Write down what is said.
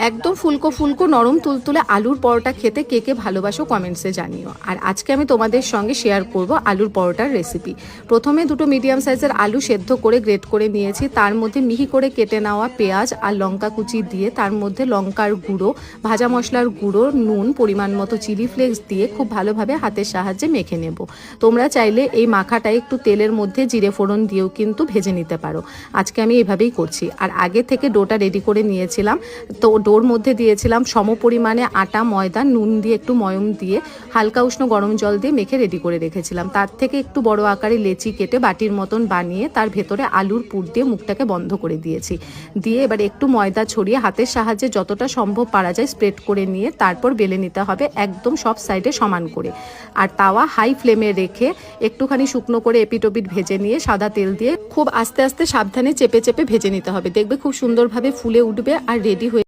একদম ফুলকো ফুলকো নরম তুলতুলে আলুর পরোটা খেতে কে কে ভালোবাসো কমেন্টসে জানিও। আর আজকে আমি তোমাদের সঙ্গে শেয়ার করব আলুর পরোটার রেসিপি। প্রথমে দুটো মিডিয়াম সাইজের আলু সেদ্ধ করে গ্রেট করে নিয়েছি, তার মধ্যে মিহি করে কেটে নেওয়া পেঁয়াজ আর লঙ্কা কুচি দিয়ে তার মধ্যে লঙ্কার গুঁড়ো, ভাজা মশলার গুঁড়ো, নুন, পরিমাণ মতো চিলি ফ্লেক্স দিয়ে খুব ভালোভাবে হাতের সাহায্যে মেখে নেব। তোমরা চাইলে এই মাখাটাই একটু তেলের মধ্যে জিরে ফোড়ন দিয়েও কিন্তু ভেজে নিতে পারো। আজকে আমি এভাবেই করছি। আর আগে থেকে ডোটা রেডি করে নিয়েছিলাম, তো ডোর মধ্যে দিয়েছিলাম সম পরিমাণে আটা, ময়দা, নুন দিয়ে একটু ময়ম দিয়ে হালকা উষ্ণ গরম জল দিয়ে মেখে রেডি করে রেখেছিলাম। তার থেকে একটু বড় আকারে লেচি কেটে বাটির মতন বানিয়ে তার ভেতরে আলুর পুর দিয়ে মুখটাকে বন্ধ করে দিয়েছি। দিয়ে এবার একটু ময়দা ছড়িয়ে হাতের সাহায্যে যতটা সম্ভব পারা যায় স্প্রেড করে নিয়ে তারপর বেলে নিতে হবে একদম সব সাইডে সমান করে। আর তাওয়া হাই ফ্লেমে রেখে একটুখানি শুকনো করে এপিটোপিট ভেজে নিয়ে সাদা তেল দিয়ে খুব আস্তে আস্তে সাবধানে চেপে চেপে ভেজে নিতে হবে। দেখবে খুব সুন্দরভাবে ফুলে উঠবে আর রেডি হয়ে